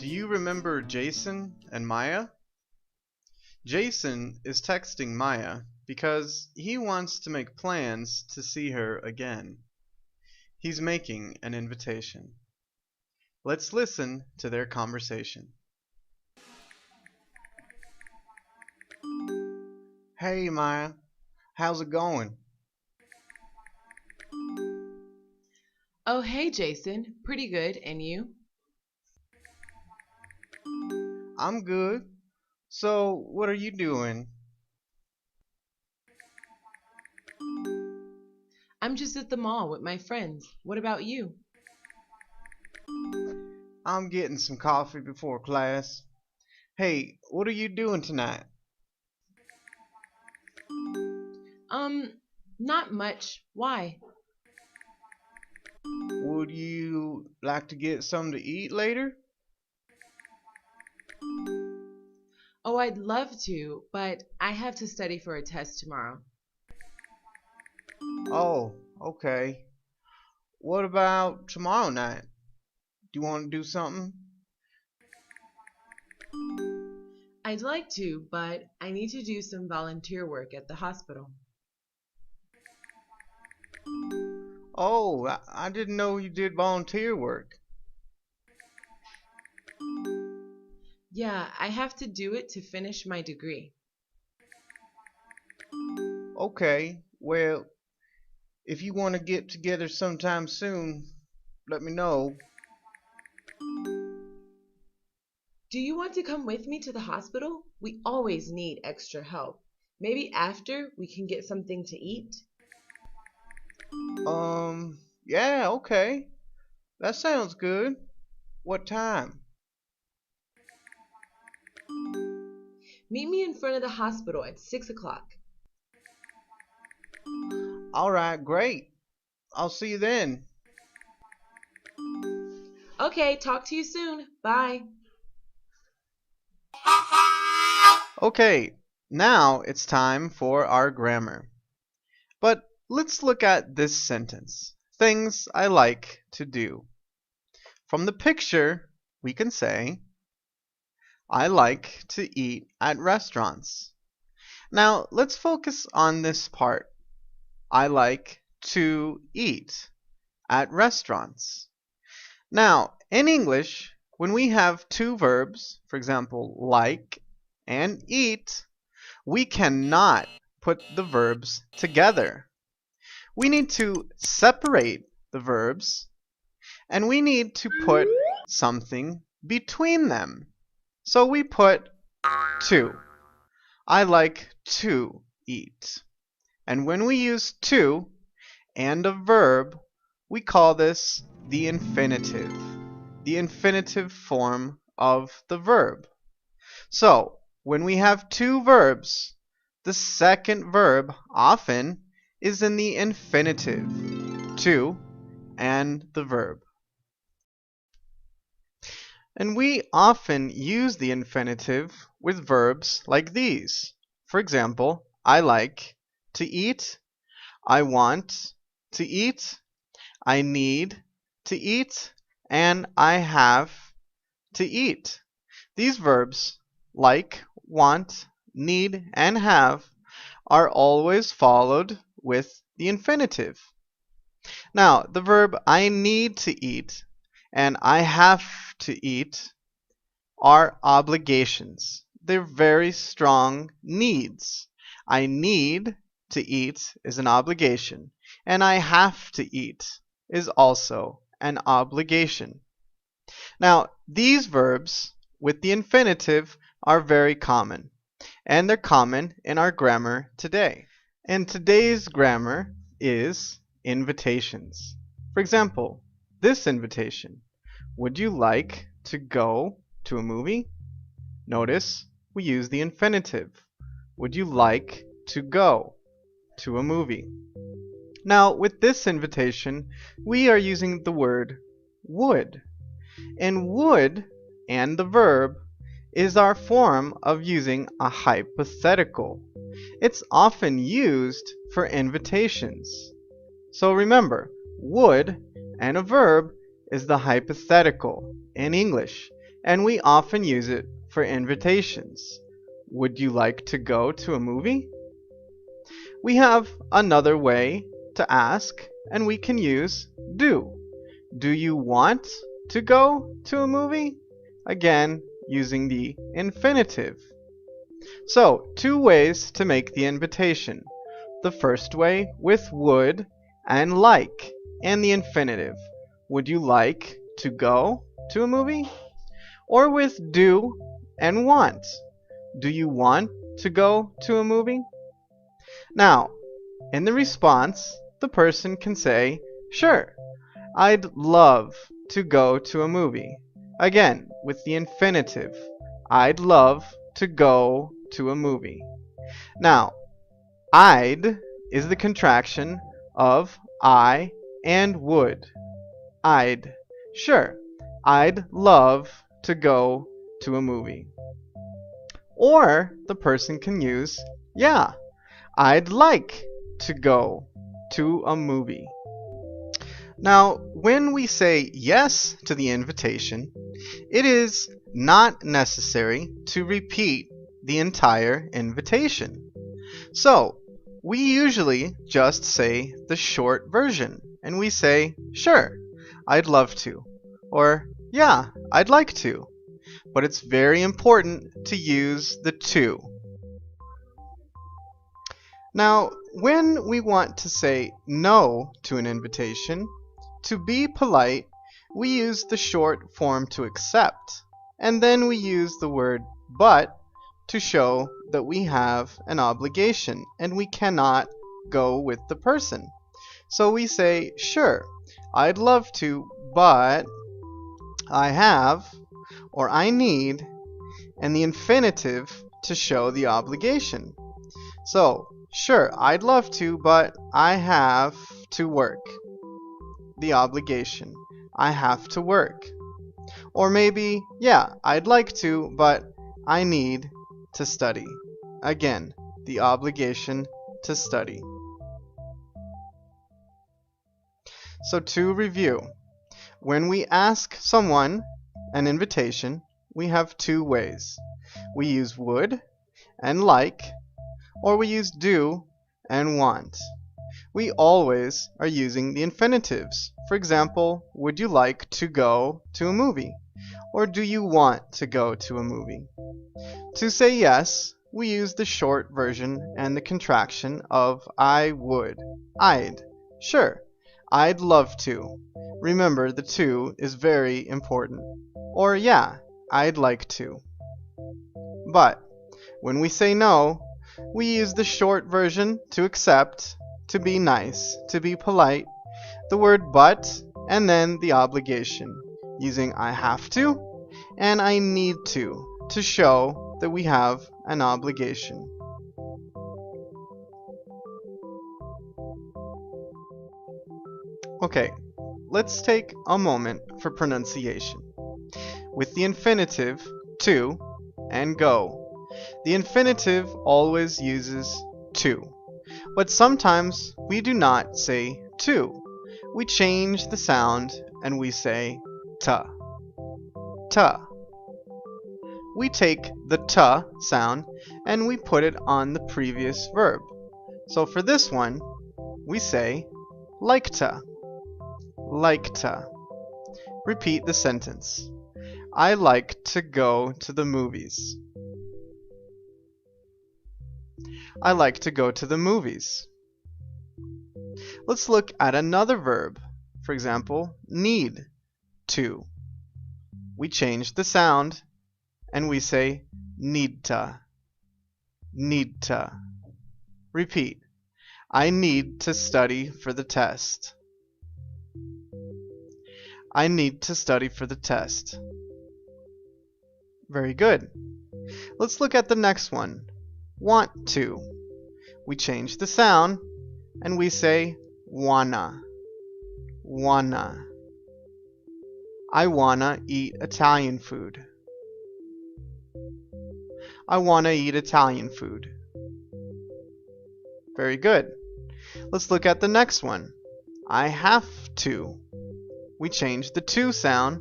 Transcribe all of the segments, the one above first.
Do you remember Jason and Maya? Jason is texting Maya because he wants to make plans to see her again. He's making an invitation. Let's listen to their conversation. Hey Maya, how's it going? Oh, hey, Jason. Pretty good. And you? I'm good. So, what are you doing? I'm just at the mall with my friends. What about you? I'm getting some coffee before class. Hey, what are you doing tonight? Um, Not much. Why? Would you like to get something to eat later? Oh, I'd love to, but I have to study for a test tomorrow. Oh, okay. What about tomorrow night? Do you want to do something? I'd like to, but I need to do some volunteer work at the hospital. Oh, I didn't know you did volunteer work. Yeah, I have to do it to finish my degree. Okay, well, if you want to get together sometime soon, let me know. Do you want to come with me to the hospital? We always need extra help. Maybe after we can get something to eat? Yeah, okay. That sounds good. What time? Meet me in front of the hospital at 6 o'clock. Alright, great. I'll see you then. Okay, talk to you soon. Bye. Okay, now it's time for our grammar. But let's look at this sentence. Things I like to do. From the picture, we can say, I like to eat at restaurants. Now, let's focus on this part. I like to eat at restaurants. Now, in English, when we have two verbs, for example, like and eat, we cannot put the verbs together. We need to separate the verbs and we need to put something between them. So we put to. I like to eat. And when we use to and a verb, we call this the infinitive form of the verb. So, when we have two verbs, the second verb often is in the infinitive, to and the verb. And we often use the infinitive with verbs like these. For example, I like to eat, I want to eat, I need to eat, and I have to eat. These verbs, like, want, need, and have, are always followed with the infinitive. Now, the verb I need to eat and I have to eat are obligations. They're very strong needs. I need to eat is an obligation, and I have to eat is also an obligation. Now, these verbs with the infinitive are very common, and they're common in our grammar today. And today's grammar is invitations. For example, this invitation. Would you like to go to a movie? Notice we use the infinitive. Would you like to go to a movie? Now, with this invitation, we are using the word would. And would and the verb is our form of using a hypothetical. It's often used for invitations. So remember, would and a verb is the hypothetical in English. and we often use it for invitations. Would you like to go to a movie? We have another way to ask, and we can use do. Do you want to go to a movie? Again, using the infinitive. So, two ways to make the invitation. The first way with would and like and the infinitive. Would you like to go to a movie? Or with do and want. Do you want to go to a movie? Now, in the response, the person can say, sure, I'd love to go to a movie. Again, with the infinitive. I'd love to go to a movie. Now, I'd is the contraction of I and would. I'd. Sure, I'd love to go to a movie. Or the person can use, yeah, I'd like to go to a movie. Now, when we say yes to the invitation, it is not necessary to repeat the entire invitation. So, we usually just say the short version, and we say, sure, I'd love to, or yeah, I'd like to. But it's very important to use the to. Now, when we want to say no to an invitation, to be polite, we use the short form to accept, and then we use the word but to show that we have an obligation and we cannot go with the person. So we say, sure, I'd love to, but I have, or I need, and the infinitive to show the obligation. So, sure, I'd love to, but I have to work. The obligation. I have to work. Or maybe, yeah, I'd like to, but I need to study. Again, the obligation to study. So to review, when we ask someone an invitation, we have two ways. We use would and like, or we use do and want. We always are using the infinitives. For example, would you like to go to a movie? Or do you want to go to a movie? To say yes, we use the short version and the contraction of I would. I'd. Sure, I'd love to. Remember, the to is very important. Or yeah, I'd like to. But when we say no, we use the short version to accept, to be nice, to be polite, the word but, and then the obligation, using I have to and I need to show that we have an obligation. Okay, let's take a moment for pronunciation. With the infinitive to and go, the infinitive always uses to. But sometimes we do not say to. We change the sound and we say ta. Ta. We take the ta sound and we put it on the previous verb. So for this one, we say like ta. Like ta. Repeat the sentence. I like to go to the movies. I like to go to the movies. Let's look at another verb. For example, need to. We change the sound and we say need to. Need to. Repeat. I need to study for the test. I need to study for the test. Very good. Let's look at the next one. Want to. We change the sound and we say wanna. Wanna. I wanna eat Italian food. I wanna eat Italian food. Very good. Let's look at the next one. I have to. We change the to sound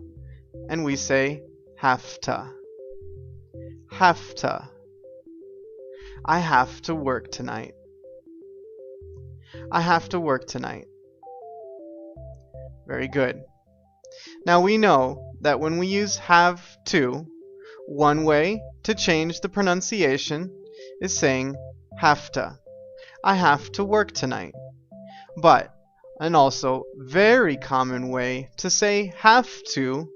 and we say Hafta. Hafta. I have to work tonight. I have to work tonight. Very good. Now we know that when we use have to, one way to change the pronunciation is saying hafta. I have to work tonight. But an also very common way to say have to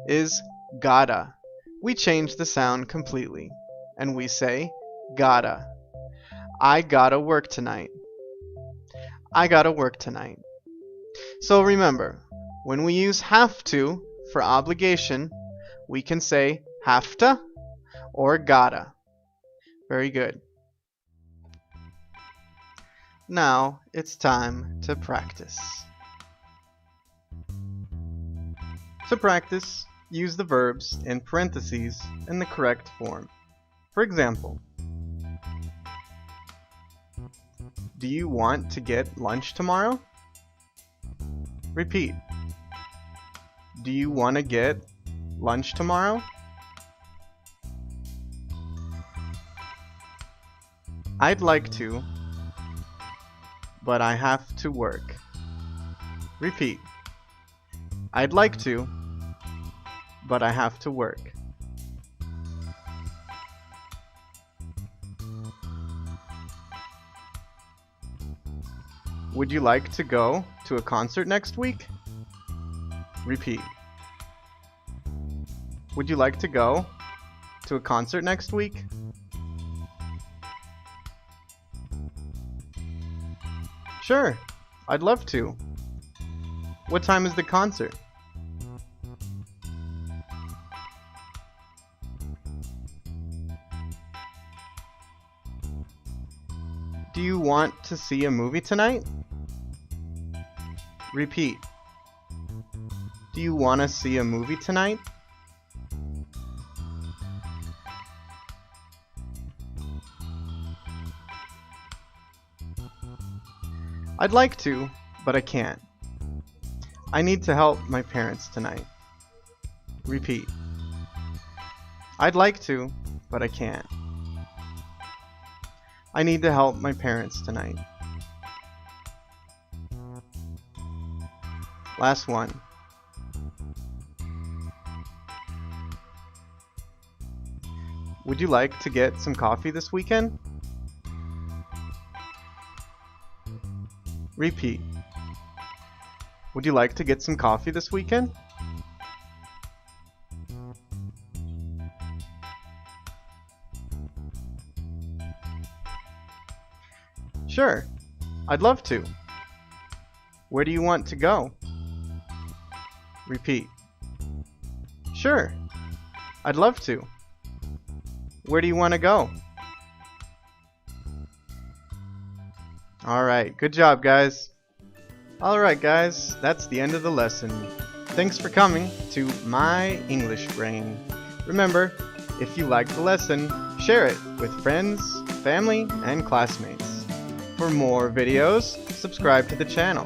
is gotta. We change the sound completely and we say gotta. I gotta work tonight. I gotta work tonight. So remember, when we use have to for obligation, we can say hafta or gotta. Very good. Now it's time to practice. To practice, use the verbs in parentheses in the correct form. For example, do you want to get lunch tomorrow? Repeat. Do you want to get lunch tomorrow? I'd like to, but I have to work. Repeat. I'd like to, but I have to work. Would you like to go to a concert next week? Repeat. Would you like to go to a concert next week? Sure, I'd love to. What time is the concert? Do you want to see a movie tonight? Repeat. Do you want to see a movie tonight? I'd like to, but I can't. I need to help my parents tonight. Repeat. I'd like to, but I can't. I need to help my parents tonight. Last one. Would you like to get some coffee this weekend? Repeat. Would you like to get some coffee this weekend? Sure, I'd love to. Where do you want to go? Repeat. Sure, I'd love to. Where do you want to go? Alright, good job, guys. Alright, guys, that's the end of the lesson. Thanks for coming to My English Brain. Remember, if you liked the lesson, share it with friends, family, and classmates. For more videos, subscribe to the channel.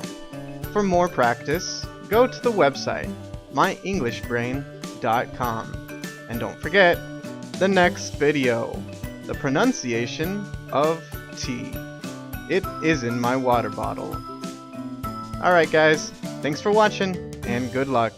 For more practice, go to the website, myenglishbrain.com. And don't forget, the next video, the pronunciation of tea. It is in my water bottle. Alright guys, thanks for watching, and good luck.